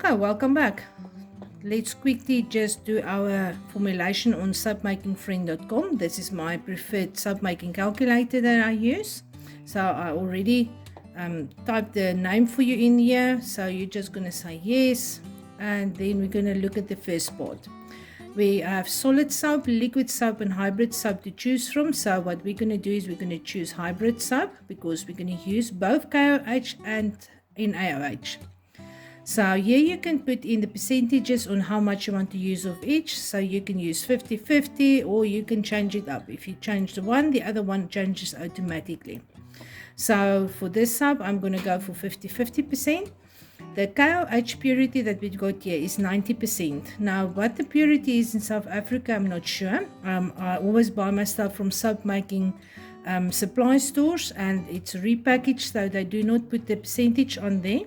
Okay, welcome back. Let's quickly just do our formulation on soapmakingfriend.com. This is my preferred soap making calculator that I use. So I already typed the name for you in here. So you're just going to say yes. And then we're going to look at the first part. We have solid soap, liquid soap, and hybrid soap to choose from. So what we're going to do is we're going to choose hybrid soap because we're going to use both KOH and NaOH. So here you can put in the percentages on how much you want to use of each. So you can use 50-50 or you can change it up. If you change the one, the other one changes automatically. So for this soap, I'm going to go for 50-50%. The KOH purity that we got here is 90%. Now, what the purity is in South Africa, I'm not sure. I always buy my stuff from soap making supply stores and it's repackaged, so they do not put the percentage on there.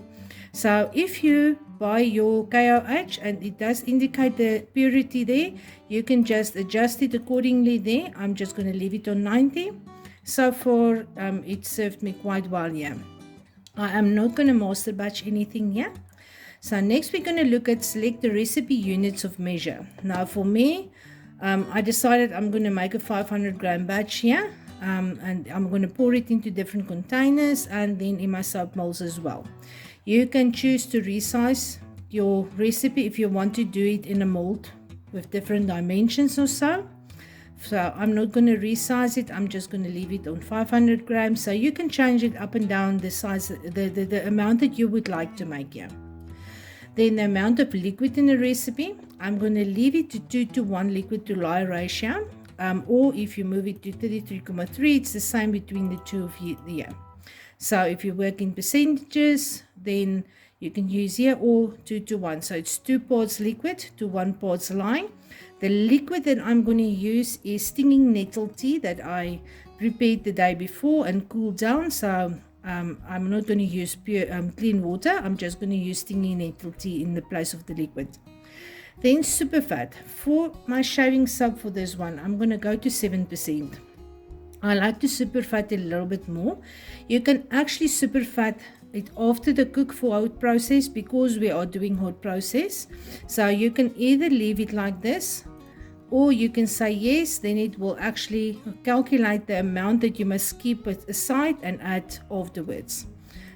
So if you buy your KOH and it does indicate the purity there, you can just adjust it accordingly there. I'm just going to leave it on 90. So far, it served me quite well here. I am not going to master batch anything here. So next we're going to look at select the recipe units of measure. Now for me, I decided I'm going to make a 500 gram batch here. And I'm going to pour it into different containers and then in my soap molds as well. You can choose to resize your recipe if you want to do it in a mold with different dimensions or so. So I'm not going to resize it. I'm just going to leave it on 500 grams. So you can change it up and down the size, the amount that you would like to make here. Then the amount of liquid in the recipe, I'm going to leave it to 2:1 liquid to lye ratio. Or if you move it to 33.3, it's the same between the two of you here. So if you work in percentages, then you can use here or 2:1. So it's 2 parts liquid to 1 parts lye. The liquid that I'm going to use is stinging nettle tea that I prepared the day before and cooled down. So I'm not going to use pure clean water. I'm just going to use stinging nettle tea in the place of the liquid. Then Superfat. For my shaving soap for this one, I'm going to go to 7%. I like to superfat it a little bit more. You can actually superfat it after the cook for hot process because we are doing hot process. So you can either leave it like this or you can say yes, then it will actually calculate the amount that you must keep it aside and add afterwards.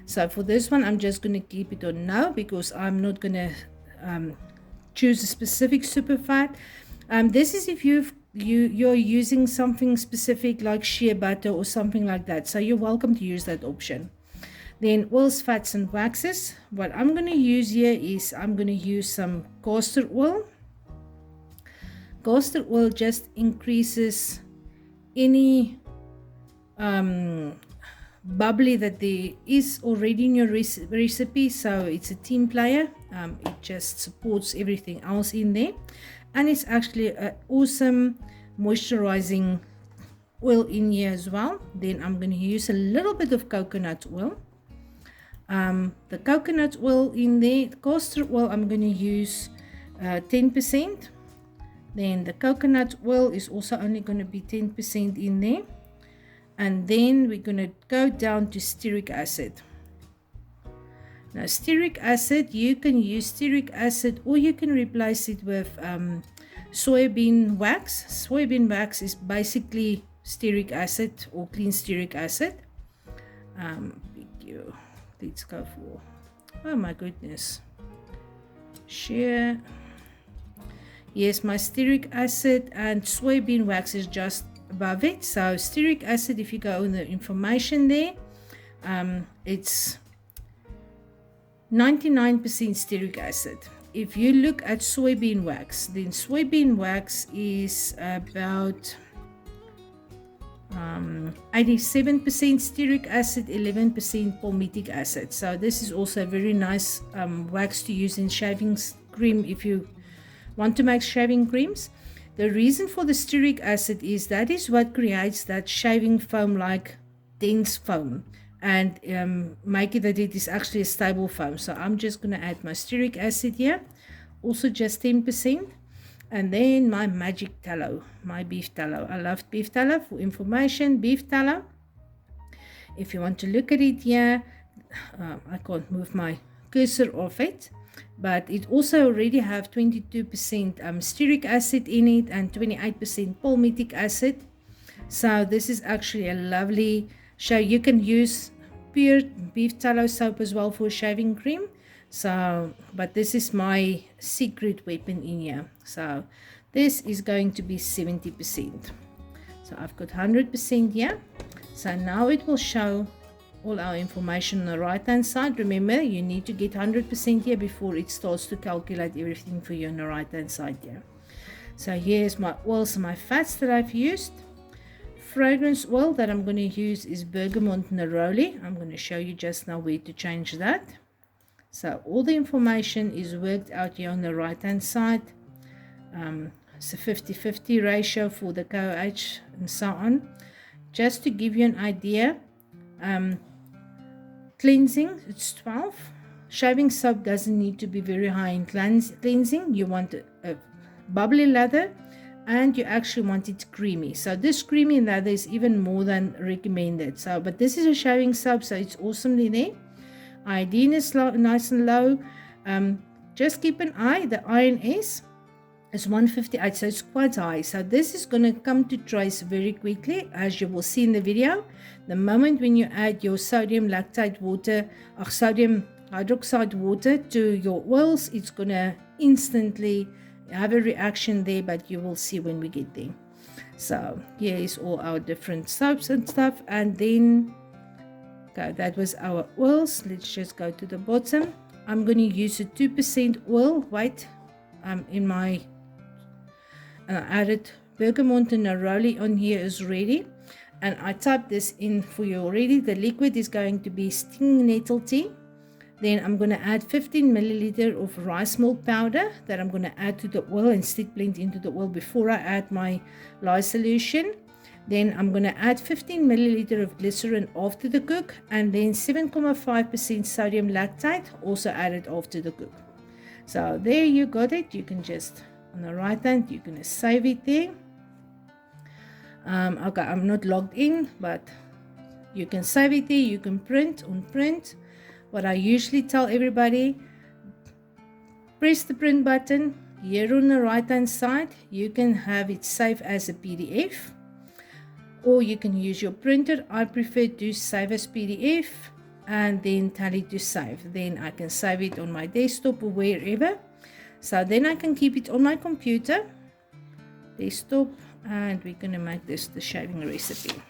So for this one, I'm just going to keep it on no because I'm not going to choose a specific superfat. This is if you're using something specific like shea butter or something like that, so you're welcome to use that option. Then oils, fats and waxes. What I'm going to use here is I'm going to use some castor oil. Castor oil just increases any bubbly that there is already in your recipe, so it's a team player. It just supports everything else in there. And it's actually an awesome moisturizing oil in here as well. Then I'm going to use a little bit of coconut oil. The coconut oil in there, castor oil, I'm going to use 10%. Then the coconut oil is also only going to be 10% in there. And then we're going to go down to stearic acid. Now, stearic acid, you can use stearic acid or you can replace it with soybean wax. Soybean wax is basically stearic acid or clean stearic acid. Let's go for, oh my goodness, share. Yes, my stearic acid and soybean wax is just above it. So stearic acid, if you go on the information there, it's 99% stearic acid. If you look at soybean wax, then soybean wax is about 87% stearic acid, 11% palmitic acid. So this is also a very nice wax to use in shaving cream if you want to make shaving creams. The reason for the stearic acid is that is what creates that shaving foam like dense foam and make it that it is actually a stable foam. So I'm just going to add my stearic acid here, also just 10%. And then my magic tallow, my beef tallow. I love beef tallow. For information, beef tallow, if you want to look at it here, I can't move my cursor off it. but it also already have 22% stearic acid in it and 28% palmitic acid. So this is actually a lovely show. You can use pure beef tallow soap as well for shaving cream. So, but this is my secret weapon in here. So this is going to be 70%. So I've got 100% here. So now it will show all our information on the right hand side. Remember, you need to get 100% here before it starts to calculate everything for you on the right hand side here. So here's my oils and my fats that I've used. Fragrance oil that I'm going to use is bergamot neroli. I'm going to show you just now where to change that. So all the information is worked out here on the right hand side. It's a 50-50 ratio for the KOH and so on. Just to give you an idea, cleansing, it's 12. Shaving soap doesn't need to be very high in cleansing. You want a bubbly lather, and you actually want it creamy. So this creamy lather is even more than recommended. So, but this is a shaving soap, so it's awesomely there. Iodine is nice and low. Just keep an eye. The INS is 158, so it's quite high. So this is going to come to trace very quickly, as you will see in the video. The moment when you add your sodium lactate water or sodium hydroxide water to your oils, it's going to instantly have a reaction there, but you will see when we get there. So here is all our different soaps and stuff, and then okay, that was our oils. Let's just go to the bottom. I'm going to use a 2% oil weight in my added bergamot and neroli on here is ready, and I typed this in for you already. The liquid is going to be stinging nettle tea. Then I'm going to add 15 milliliter of rice milk powder that I'm going to add to the oil and stick blend into the oil before I add my lye solution. Then I'm going to add 15 milliliter of glycerin after the cook, and then 7.5% sodium lactate also added after the cook. So there you got it. You can just, on the right hand, you're going to save it there. Okay, I'm not logged in, but you can save it there. You can print on print. What I usually tell everybody, press the print button here on the right hand side. You can have it saved as a PDF, or you can use your printer. I prefer to save as PDF and then tell it to save. Then I can save it on my desktop or wherever. So then I can keep it on my computer, desktop, and we're going to make this the shaving recipe.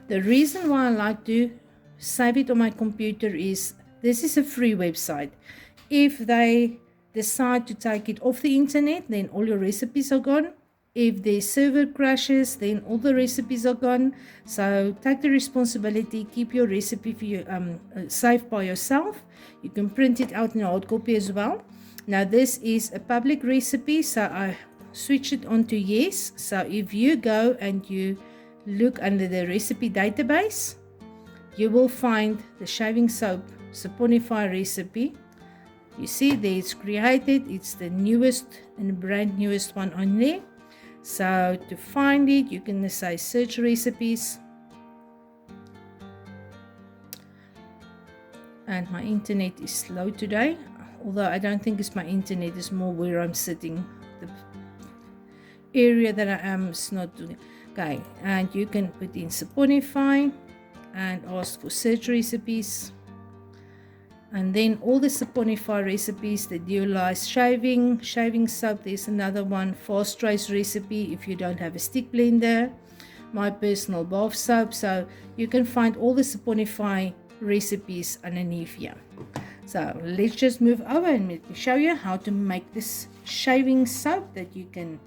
The reason why I like to save it on my computer is this is a free website. If they decide to take it off the internet, then all your recipes are gone. If the server crashes, then all the recipes are gone. So take the responsibility, keep your recipe for you, safe by yourself. You can print it out in a hard copy as well. Now this is a public recipe, so I switch it on to yes. So if you go and you look under the recipe database, you will find the shaving soap Saponify recipe. You see there it's created. It's the newest and brand newest one on there. So to find it, you can say search recipes. And my internet is slow today, although I don't think it's my internet, it's more where I'm sitting. The area that I am is not doing. Okay, and you can put in Saponify and ask for search recipes. And then all the Saponify recipes, the Duel Lye shaving soap, there's another one, fast trace recipe if you don't have a stick blender, my personal bath soap. So you can find all the Saponify recipes underneath here. So let's just move over and let me show you how to make this shaving soap that you can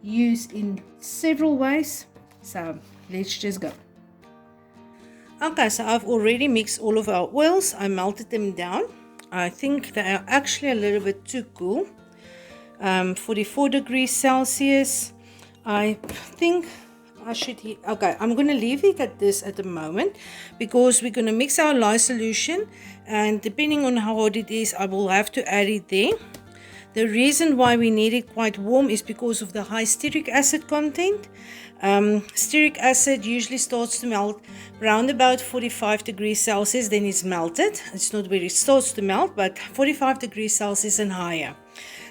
use in several ways. So let's just go. Okay, so I've already mixed all of our oils. I melted them down. I think they are actually a little bit too cool. 44 degrees Celsius. I think I should heat. Okay, I'm going to leave it at this at the moment because we're going to mix our lye solution, and depending on how hot it is, I will have to add it there. The reason why we need it quite warm is because of the high stearic acid content. Stearic acid usually starts to melt around about 45 degrees Celsius, then it's melted. It's not where it starts to melt, but 45 degrees Celsius and higher.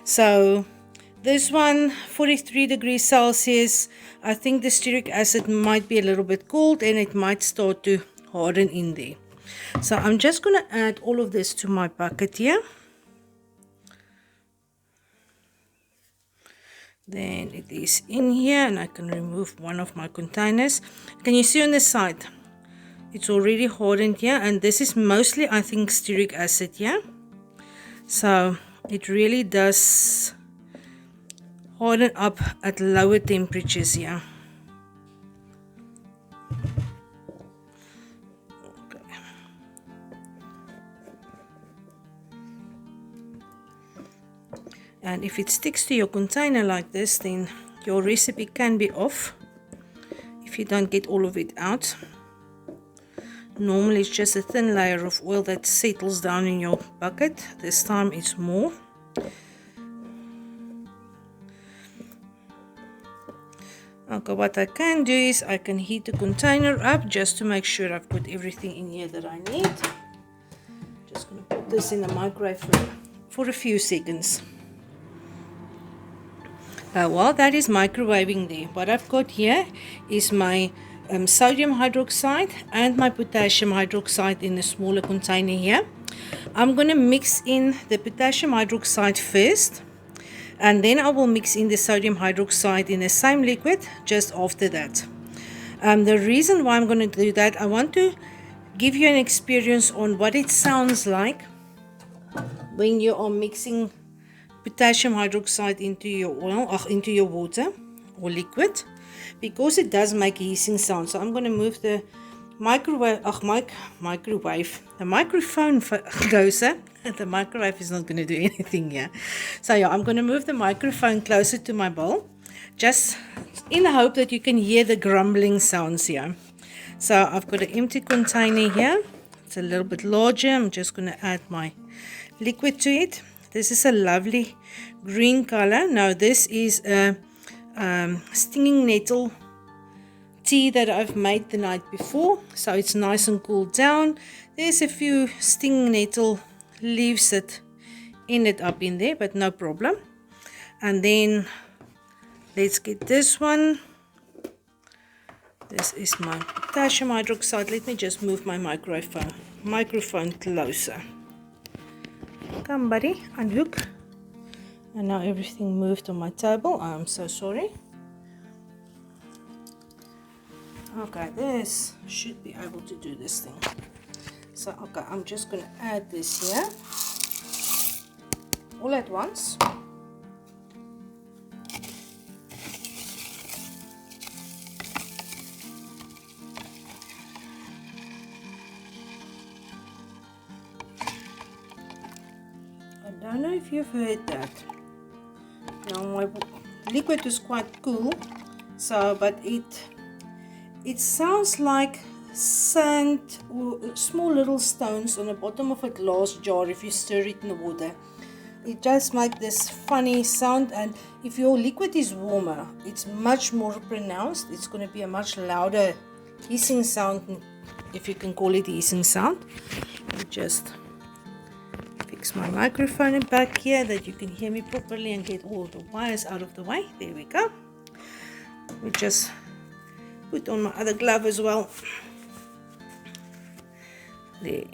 So this one, 43 degrees Celsius, I think the stearic acid might be a little bit cold and it might start to harden in there. So I'm just going to add all of this to my bucket here. Then it is in here and I can remove one of my containers. Can you see on the side? It's already hardened here, and this is mostly, I think, stearic acid here. So it really does harden up at lower temperatures here. Okay. And if it sticks to your container like this, then your recipe can be off if you don't get all of it out. Normally it's just a thin layer of oil that settles down in your bucket. This time it's more. Okay, what I can do is I can heat the container up just to make sure I've put everything in here that I need. Just going to put this in the microwave for a few seconds. While that is microwaving there, what I've got here is my sodium hydroxide and my potassium hydroxide in a smaller container here. I'm going to mix in the potassium hydroxide first, and then I will mix in the sodium hydroxide in the same liquid just after that. The reason why I'm going to do that, I want to give you an experience on what it sounds like when you are mixing potassium hydroxide into your oil, into your water or liquid, because it does make a hissing sound. So I'm going to move the the microphone closer. The microwave is not going to do anything here. So yeah, I'm going to move the microphone closer to my bowl, just in the hope that you can hear the grumbling sounds here. So I've got an empty container here. It's a little bit larger. I'm just going to add my liquid to it. This is a lovely green color. Now this is a stinging nettle tea that I've made the night before, so it's nice and cooled down. There's a few stinging nettle leaves that ended up in there, but no problem. And then let's get this one. This is my potassium hydroxide. Let me just move my microphone closer. Come, buddy, unhook. And now everything moved on my table. I'm so sorry. Okay, this should be able to do this thing. So, okay, I'm just going to add this here all at once. I don't know if you've heard that. Now my liquid is quite cool, so but it sounds like sand or small little stones on the bottom of a glass jar if you stir it in the water. It just makes this funny sound, and if your liquid is warmer, it's much more pronounced. It's going to be a much louder hissing sound, if you can call it a hissing sound. Just fix my microphone back here that you can hear me properly and get all the wires out of the way. There we go. We just put on my other glove as well. There.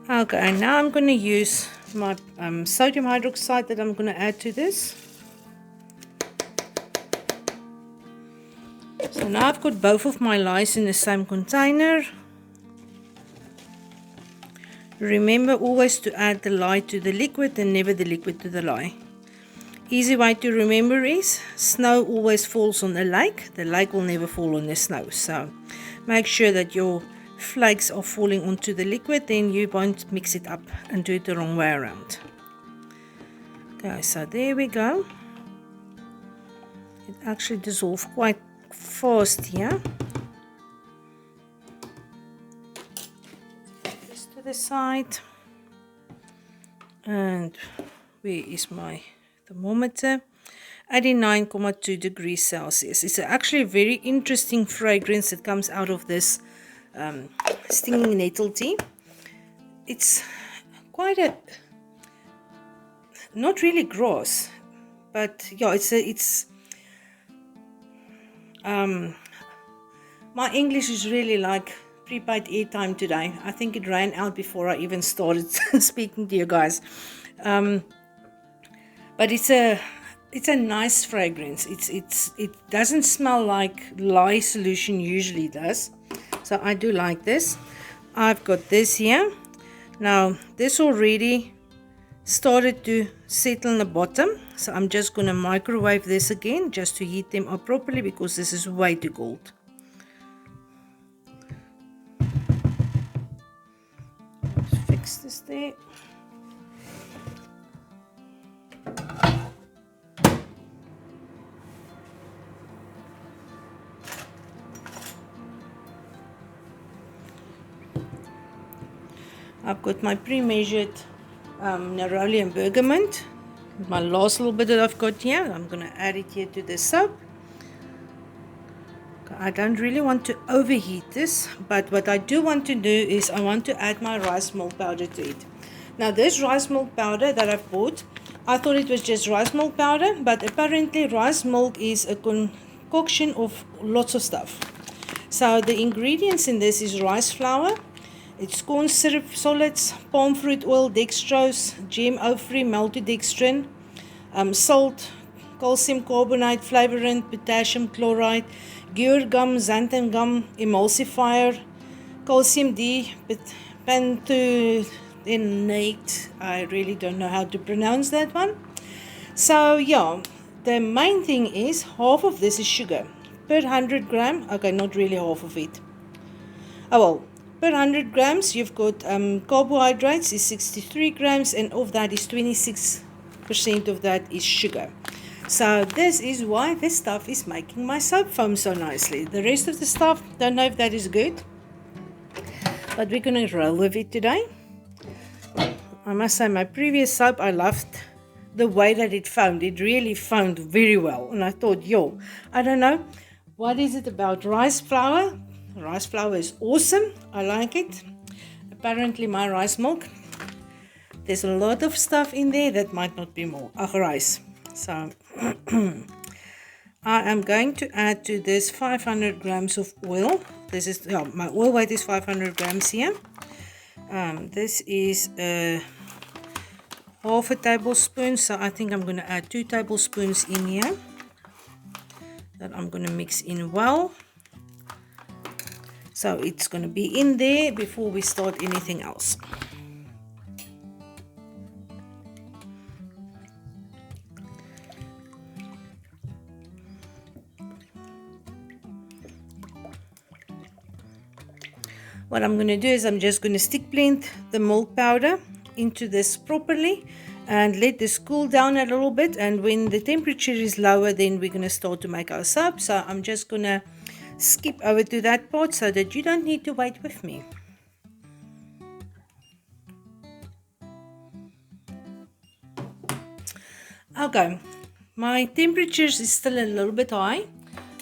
Okay, now I'm going to use my sodium hydroxide that I'm going to add to this. So now I've got both of my lyes in the same container. Remember always to add the lye to the liquid and never the liquid to the lye. Easy way to remember is snow always falls on the lake will never fall on the snow. So make sure that your flakes are falling onto the liquid, then you won't mix it up and do it the wrong way around. Okay, so there we go. It actually dissolves quite fast here. This to the side. And where is my thermometer? 89.2 degrees Celsius. It's actually a very interesting fragrance that comes out of this stinging nettle tea. It's quite a, not really gross, but yeah, it's my English is really like prepaid airtime today. I think it ran out before I even started speaking to you guys. But it's a nice fragrance. It doesn't smell like lye solution usually does. So I do like this. I've got this here. Now this already started to settle on the bottom. So I'm just going to microwave this again just to heat them up properly because this is way too cold. Let's fix this there. I've got my pre-measured neroli and bergamot. My last little bit that I've got here, I'm going to add it here to the soap. I don't really want to overheat this, but what I do want to do is I want to add my rice milk powder to it. Now this rice milk powder that I've bought, I thought it was just rice milk powder, but apparently rice milk is a concoction of lots of stuff. So the ingredients in this is rice flour, it's corn syrup solids, palm fruit oil, dextrose, GMO-free maltodextrin, salt, calcium carbonate, flavorant, potassium chloride, guar gum, xanthan gum, emulsifier, calcium D, panthenate. I really don't know how to pronounce that one. So yeah, the main thing is half of this is sugar per 100 gram. Okay, not really half of it. Oh well. Per 100 grams, you've got carbohydrates is 63 grams, and of that is 26% of that is sugar. So this is why this stuff is making my soap foam so nicely. The rest of the stuff, don't know if that is good, but we're going to roll with it today. I must say my previous soap, I loved the way that it foamed. It really foamed very well, and I thought, yo, I don't know, what is it about rice flour? Rice flour is awesome. I like it. Apparently my rice milk, there's a lot of stuff in there that might not be more rice. So I am going to add to this 500 grams of oil. This is my oil weight is 500 grams here. This is half a tablespoon, so I think I'm going to add 2 tablespoons in here that I'm going to mix in well. So it's going to be in there before we start anything else. What I'm going to do is I'm just going to stick blend the milk powder into this properly and let this cool down a little bit, and when the temperature is lower, then we're going to start to make our soap. So I'm just going to skip over to that part so that you don't need to wait with me. Okay, my temperatures is still a little bit high,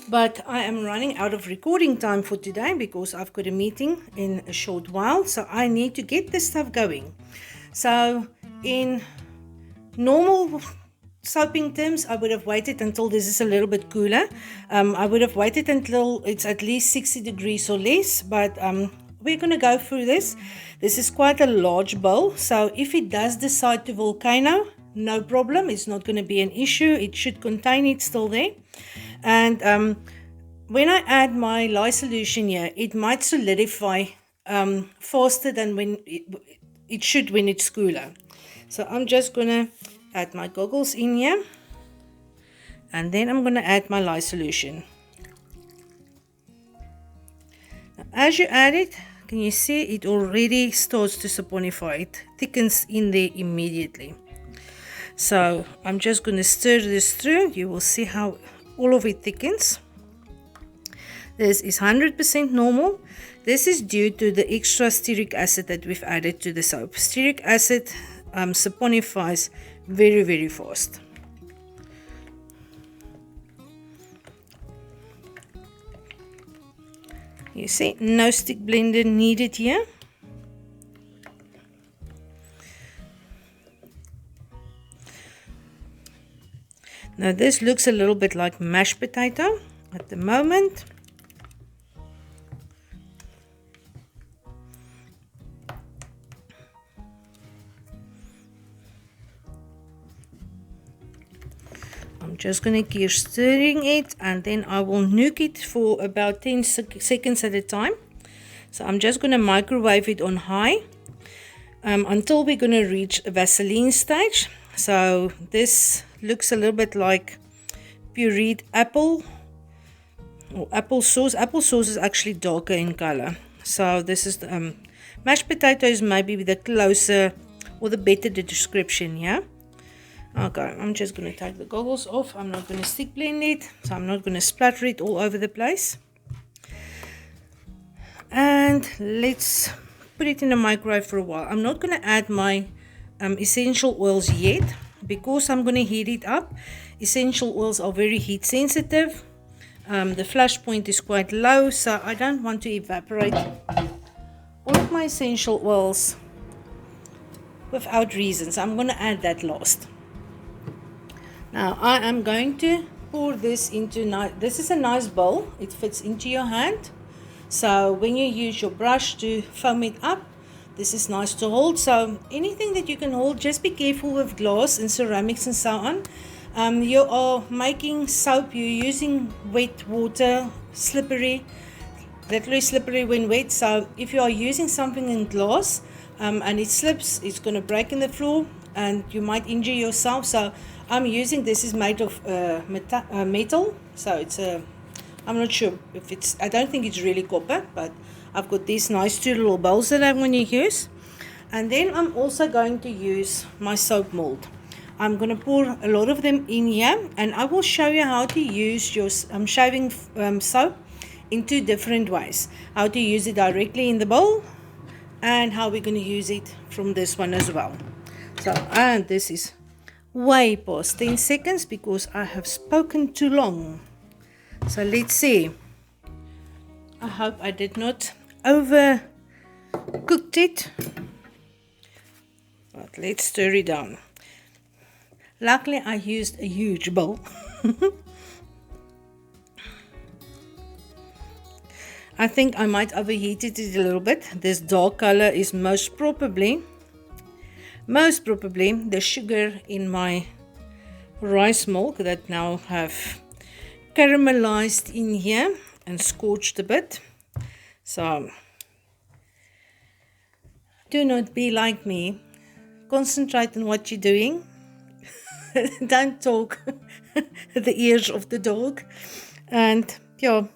but I am running out of recording time for today because I've got a meeting in a short while, so I need to get this stuff going. So in normal soaping terms, I would have waited until this is a little bit cooler. I would have waited until it's at least 60 degrees or less, but we're going to go through this. This is quite a large bowl, so if it does decide to volcano, no problem, it's not going to be an issue. It should contain it still there. And when I add my lye solution here, it might solidify faster than when it should when it's cooler. So I'm just going to add my goggles in here, and then I'm going to add my lye solution. Now, as you add it, can you see it already starts to saponify? It thickens in there immediately. So I'm just going to stir this through. You will see how all of it thickens. This is 100% normal. This is due to the extra stearic acid that we've added to the soap. Stearic acid saponifies very, very fast. You see, no stick blender needed here. Now this looks a little bit like mashed potato at the moment. I'm just going to keep stirring it, and then I will nuke it for about 10 seconds at a time. So I'm just going to microwave it on high until we're going to reach a Vaseline stage. So this looks a little bit like pureed apple or applesauce. Applesauce is actually darker in color. So this is the mashed potatoes, maybe with a closer or the better the description, yeah. Okay, I'm just going to take the goggles off. I'm not going to stick blend it, so I'm not going to splatter it all over the place. And let's put it in the microwave for a while. I'm not going to add my essential oils yet because I'm going to heat it up. Essential oils are very heat sensitive. The flash point is quite low, so I don't want to evaporate all of my essential oils without reason. So I'm going to add that last. Now I am going to pour this into, this is a nice bowl. It fits into your hand. So when you use your brush to foam it up, this is nice to hold. So anything that you can hold, just be careful with glass and ceramics and so on. You are making soap, you're using wet water, slippery, literally slippery when wet. So if you are using something in glass and it slips, it's going to break in the floor and you might injure yourself. So I'm using, this is made of metal, so it's a, I'm not sure if it's, I don't think it's really copper, but I've got these nice two little bowls that I'm going to use. And then I'm also going to use my soap mold. I'm going to pour a lot of them in here, and I will show you how to use your shaving soap in two different ways. How to use it directly in the bowl, and how we're going to use it from this one as well. So, and this is way past 10 seconds because I have spoken too long. So let's see. I hope I did not overcooked it. But let's stir it down. Luckily I used a huge bowl. I think I might overheated it a little bit. This dark color is most probably the sugar in my rice milk that now have caramelized in here and scorched a bit. So do not be like me. Concentrate on what you're doing. Don't talk the ears of the dog. And yeah,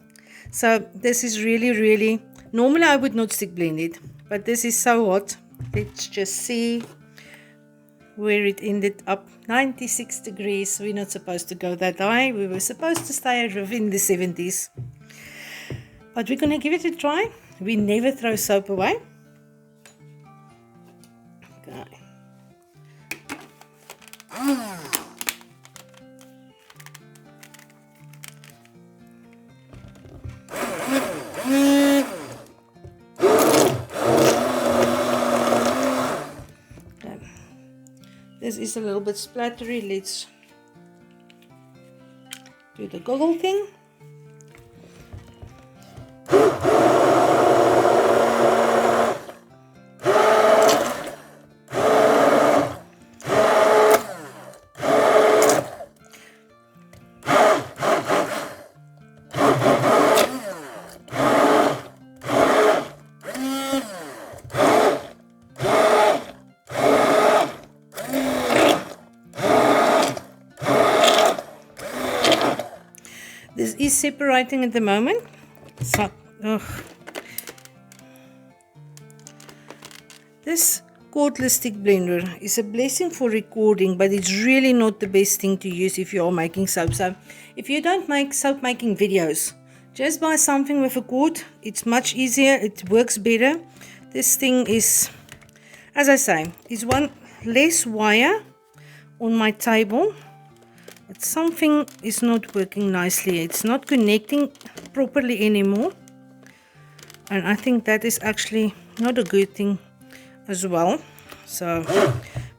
so this is really, normally I would not stick blend it, but this is so hot. Let's just see where it ended up. 96 degrees. We're not supposed to go that high. We were supposed to stay within the 70s. But we're going to give it a try. We never throw soap away. Okay. This is a little bit splattery. Let's do the goggle thing. This is separating at the moment. So, this cordless stick blender is a blessing for recording, but it's really not the best thing to use if you are making soap. So if you don't make soap making videos, just buy something with a cord. It's much easier, it works better. This thing is, as I say, is one less wire on my table. But something is not working nicely. It's not connecting properly anymore. and I think that is actually not a good thing as well. So,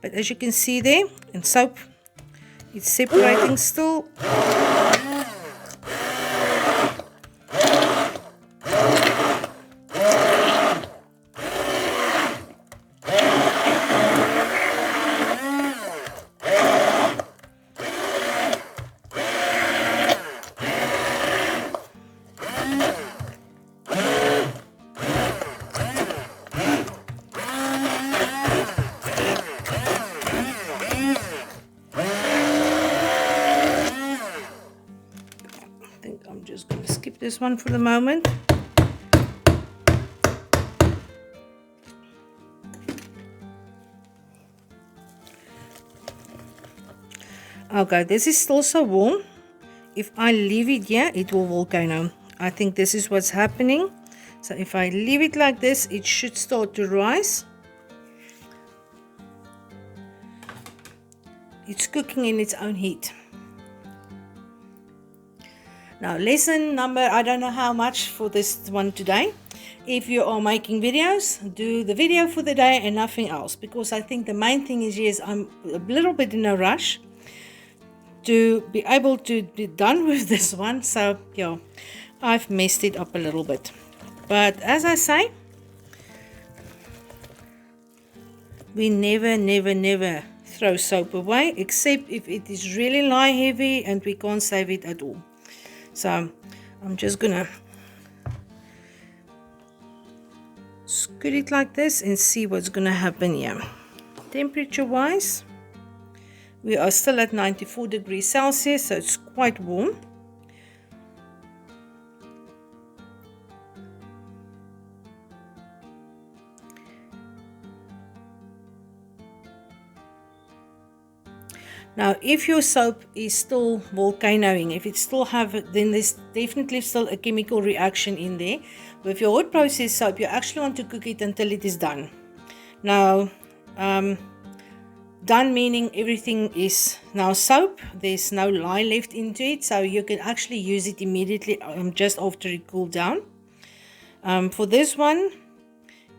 but as you can see there in soap, it's separating still. This one for the moment. Okay, this is still so warm. If I leave it here, it will volcano. I think this is what's happening. So if I leave it like this, it should start to rise. It's cooking in its own heat. Now, lesson number, I don't know how much for this one today. If you are making videos, do the video for the day and nothing else. Because I think the main thing is, yes, I'm a little bit in a rush to be able to be done with this one. So, yeah, I've messed it up a little bit. But as I say, we never throw soap away, except if it is really lye heavy and we can't save it at all. So I'm just gonna scoot it like this and see what's gonna happen here. Temperature wise, we are still at 94 degrees Celsius, so it's quite warm. Now, if your soap is still volcanoing, if it still have it, then there's definitely still a chemical reaction in there. With your hot process soap, you actually want to cook it until it is done. Now, done meaning everything is now soap. There's no lye left into it, so you can actually use it immediately just after it cooled down. For this one,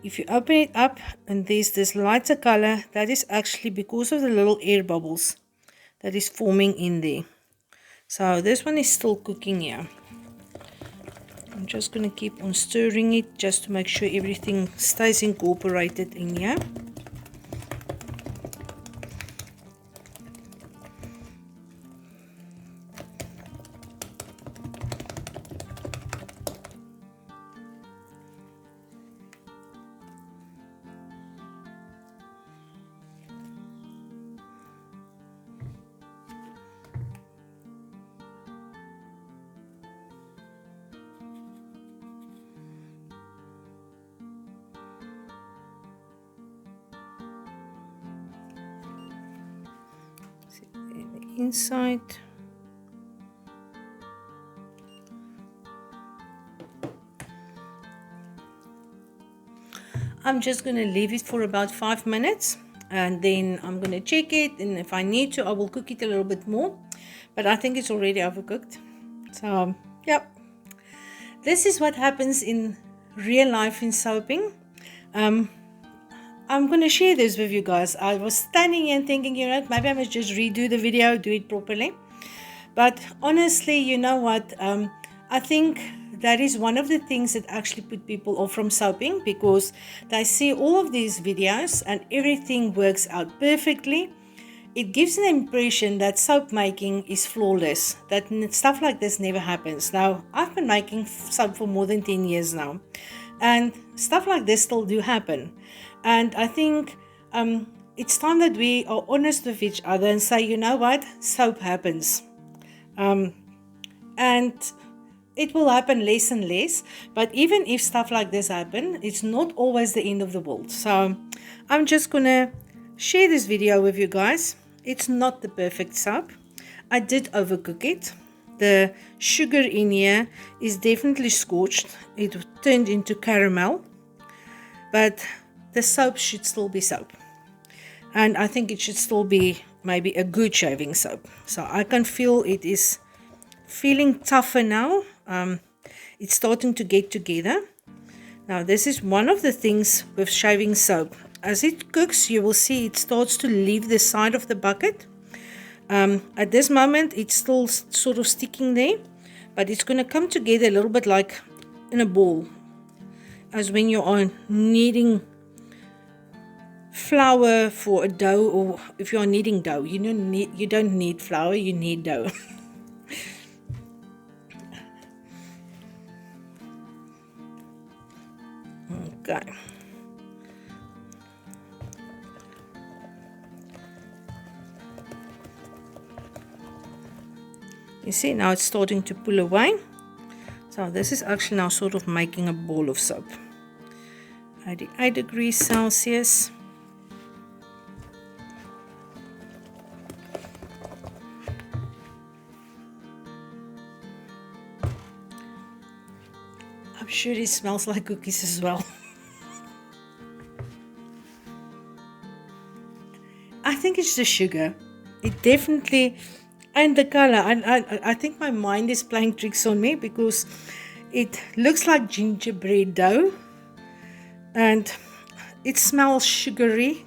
if you open it up and there's this lighter color, that is actually because of the little air bubbles that is forming in there. So this one is still cooking here. I'm just going to keep on stirring it just to make sure everything stays incorporated in here. Inside. I'm just going to leave it for about 5 minutes and then I'm going to check it, and if I need to I will cook it a little bit more, but I think it's already overcooked. So yep, this is what happens in real life in soaping. I'm going to share this with you guys. I was standing here and thinking, you know, maybe I must just redo the video, do it properly. But honestly, you know what? I think that is one of the things that actually put people off from soaping, because they see all of these videos and everything works out perfectly. It gives an impression that soap making is flawless, that stuff like this never happens. Now, I've been making soap for more than 10 years now, and stuff like this still do happen. And I think it's time that we are honest with each other and say, you know what, soap happens. And it will happen less and less. But even if stuff like this happen, it's not always the end of the world. So I'm just going to share this video with you guys. It's not the perfect soap. I did overcook it. The sugar in here is definitely scorched. It turned into caramel. But the soap should still be soap, and I think it should still be maybe a good shaving soap. So I can feel it is feeling tougher now. It's starting to get together. Now this is one of the things with shaving soap. As it cooks, you will see it starts to leave the side of the bucket. At this moment it's still sort of sticking there, but it's going to come together a little bit like in a ball, as when you are kneading flour for a dough, or if you are kneading dough, you don't need flour, you need dough. Okay. You see, now it's starting to pull away. So this is actually now sort of making a ball of soap. 88 degrees Celsius. I'm sure it smells like cookies as well. I think it's the sugar. It definitely, and the color. I think my mind is playing tricks on me, because it looks like gingerbread dough and it smells sugary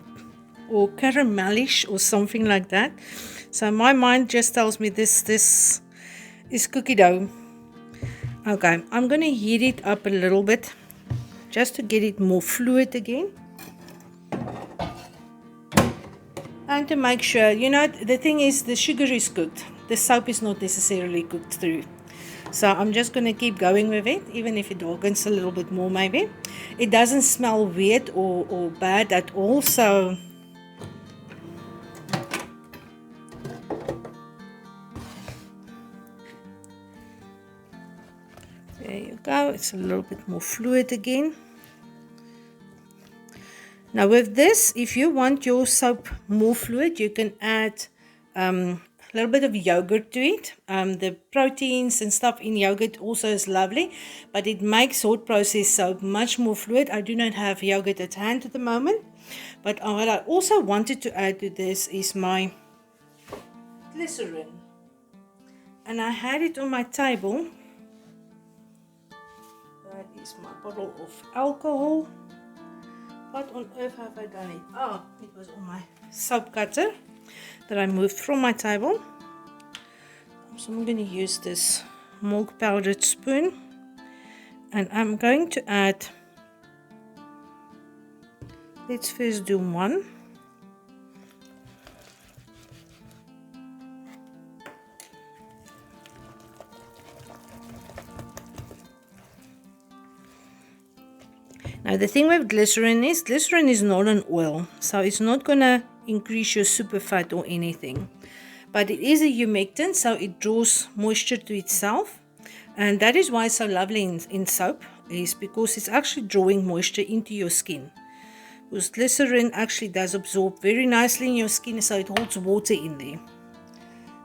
or caramelish or something like that. So my mind just tells me this is cookie dough. Okay, I'm going to heat it up a little bit just to get it more fluid again. And to make sure, the thing is, the sugar is cooked. The soap is not necessarily cooked through. So I'm just going to keep going with it, even if it darkens a little bit more maybe. It doesn't smell weird or bad at all. So there you go. It's a little bit more fluid again. Now with this, if you want your soap more fluid, you can add a little bit of yogurt to it. The proteins and stuff in yogurt also is lovely, but it makes hot process soap much more fluid. I do not have yogurt at hand at the moment, but what I also wanted to add to this is my glycerin, and I had it on my table. That is my bottle of alcohol. What on earth have I done it? Oh, it was on my soap cutter that I moved from my table. So I'm going to use this milk powdered spoon, and I'm going to add, let's first do one. Now the thing with glycerin is not an oil, so it's not going to increase your superfat or anything. But it is a humectant, so it draws moisture to itself. And that is why it's so lovely in soap, is because it's actually drawing moisture into your skin. Because glycerin actually does absorb very nicely in your skin, so it holds water in there.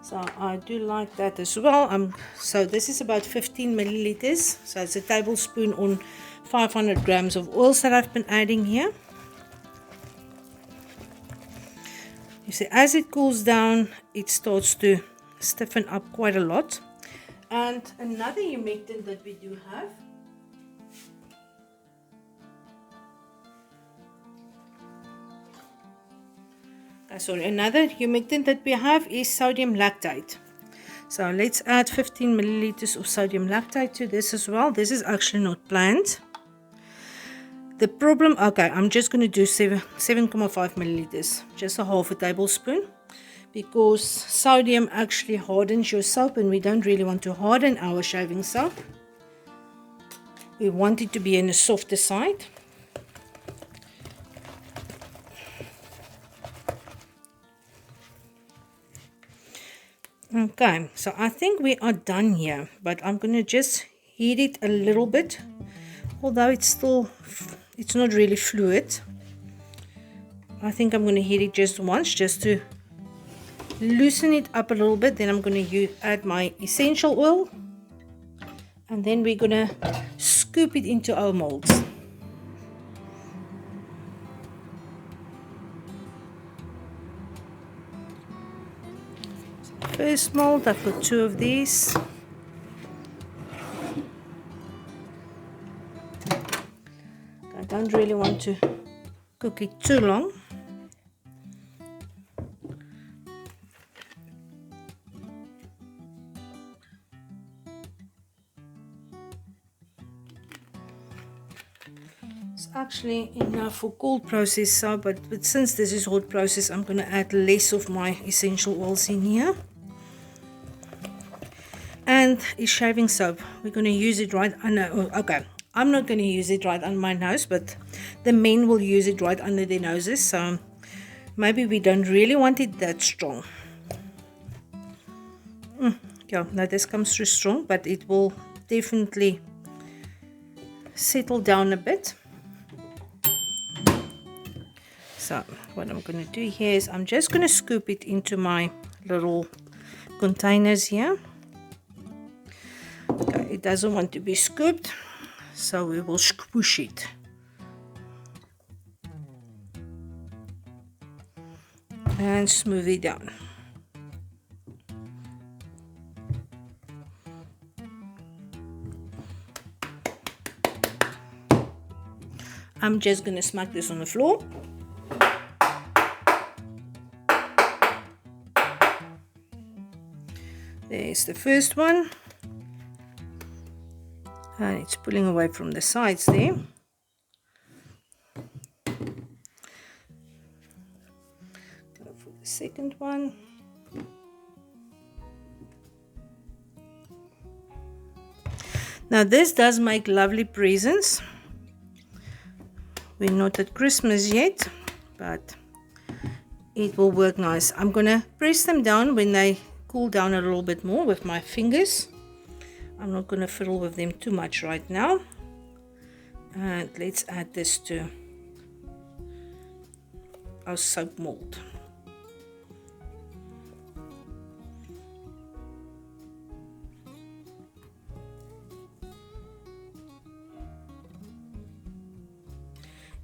So I do like that as well. So this is about 15 milliliters. So it's a tablespoon on 500 grams of oils that I've been adding here. You see, as it cools down, it starts to stiffen up quite a lot. And another humectant that we do have another humectant that we have is sodium lactate. So let's add 15 milliliters of sodium lactate to this as well. This is actually not planned. The problem, okay, I'm just going to do 7.5 milliliters, just a half a tablespoon, because sodium actually hardens your soap, and we don't really want to harden our shaving soap. We want it to be on the softer side. Okay, so I think we are done here, but I'm going to just heat it a little bit, although it's not really fluid. I think I'm going to heat it just once, just to loosen it up a little bit. Then I'm going to add my essential oil, and then we're going to scoop it into our molds. First mold, I've got 2 of these. I don't really want to cook it too long. It's actually enough for cold process soap, but since this is hot process, I'm going to add less of my essential oils in here. And it's shaving soap. We're going to use it right under, okay, I'm not going to use it right under my nose, but the men will use it right under their noses, so maybe we don't really want it that strong. Yeah, now this comes through strong, but it will definitely settle down a bit. So what I'm going to do here is I'm just going to scoop it into my little containers here. Okay, it doesn't want to be scooped, so we will squish it. And smooth it down. I'm just going to smack this on the floor. There's the first one. And it's pulling away from the sides there. Go for the second one. Now this does make lovely presents. We're not at Christmas yet, but it will work nice. I'm gonna press them down when they cool down a little bit more with my fingers. I'm not gonna fiddle with them too much right now. And let's add this to our soap mold.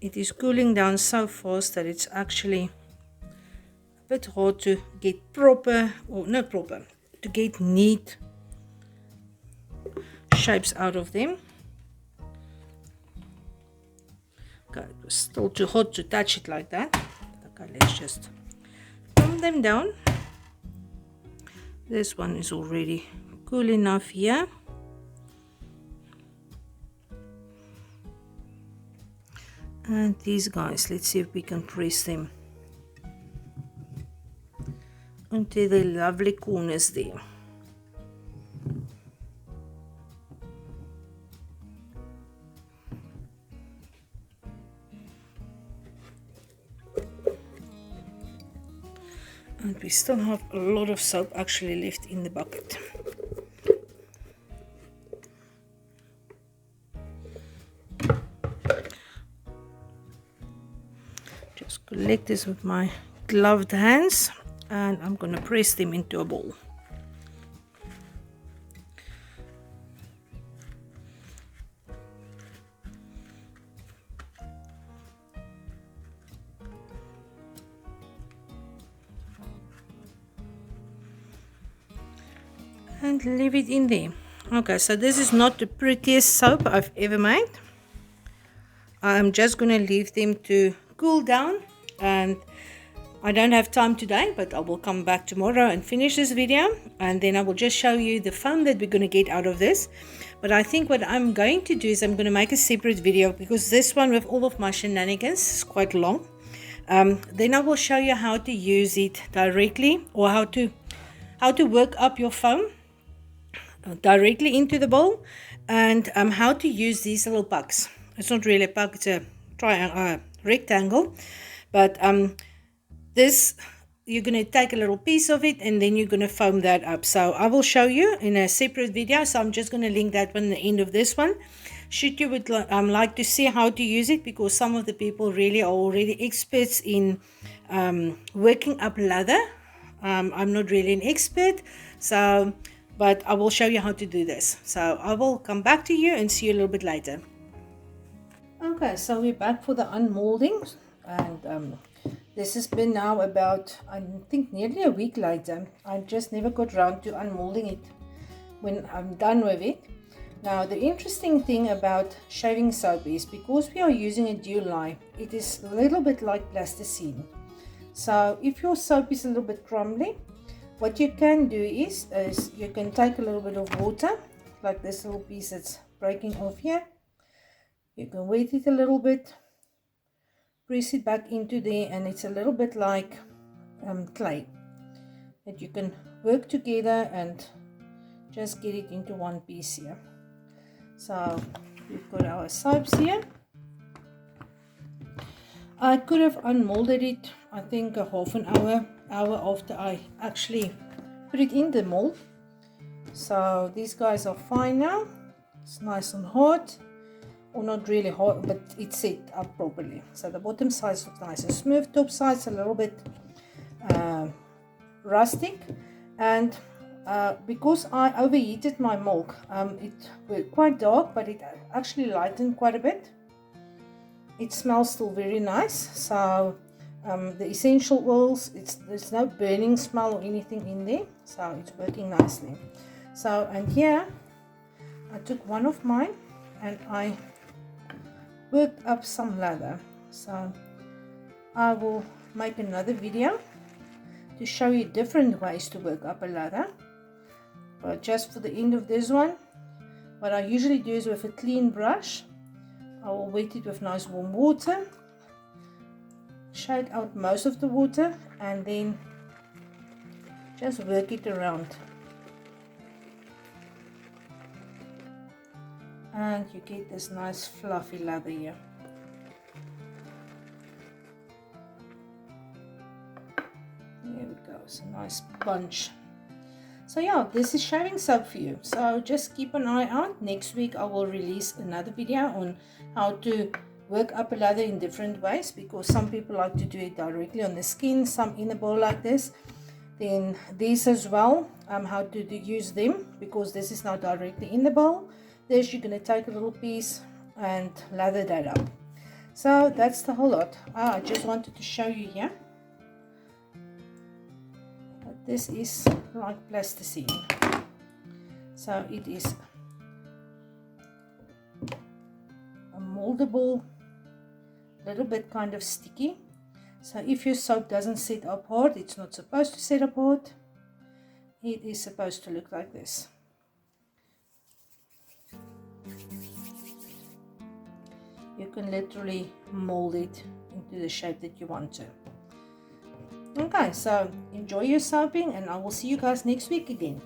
It is cooling down so fast that it's actually a bit hard to get proper, or not proper, to get neat shapes out of them. Okay, it was still too hot to touch it like that. Okay, let's just calm them down. This one is already cool enough here. And these guys, let's see if we can press them into the lovely corners there. And we still have a lot of soap actually left in the bucket. Just collect this with my gloved hands and I'm going to press them into a ball. And leave it in there. Okay, so this is not the prettiest soap I've ever made. I'm just going to leave them to cool down, and I don't have time today, but I will come back tomorrow and finish this video, and then I will just show you the foam that we're going to get out of this. But I think what I'm going to do is I'm going to make a separate video, because this one with all of my shenanigans is quite long. Then I will show you how to use it directly, or how to work up your foam directly into the bowl, and how to use these little pucks. It's not really a puck, it's a triangle, rectangle, but this, you're going to take a little piece of it and then you're going to foam that up. So I will show you in a separate video, so I'm just going to link that one at the end of this one. Should you would like to see how to use it, because some of the people really are already experts in working up lather. I'm not really an expert, so but I will show you how to do this. So I will come back to you and see you a little bit later. Okay, so we're back for the unmolding, and this has been now about, I think, nearly a week later. I just never got around to unmolding it when I'm done with it. Now the interesting thing about shaving soap is because we are using a Duel Lye, it is a little bit like plasticine. So if your soap is a little bit crumbly, what you can do is you can take a little bit of water, like this little piece that's breaking off here. You can wet it a little bit, press it back into there, and it's a little bit like clay that you can work together and just get it into one piece here. So we've got our soaps here. I could have unmolded it, I think a half an hour after I actually put it in the mold. So these guys are fine now. It's nice and hard, or not really hard, but it's set up properly. So the bottom sides look nice and smooth, top sides a little bit rustic, and because I overheated my milk, it was quite dark, but it actually lightened quite a bit. It smells still very nice. So the essential oils, there's no burning smell or anything in there, so it's working nicely. So, and here I took one of mine and I worked up some lather. So I will make another video to show you different ways to work up a lather, but just for the end of this one, what I usually do is with a clean brush, I will wet it with nice warm water, shake out most of the water, and then just work it around, and you get this nice fluffy lather here. There we go, it's a nice bunch. So yeah, this is shaving soap for you. So just keep an eye out. Next week I will release another video on how to work up a lather in different ways, because some people like to do it directly on the skin, some in a bowl like this. Then these as well, how to use them, because this is now directly in the bowl. This you're going to take a little piece and lather that up. So that's the whole lot. I just wanted to show you here. This is like plasticine, so it is a moldable, little bit kind of sticky. So if your soap doesn't set up hard, it's not supposed to set up hard. It is supposed to look like this. You can literally mold it into the shape that you want to. Okay, so enjoy your soaping, and I will see you guys next week again.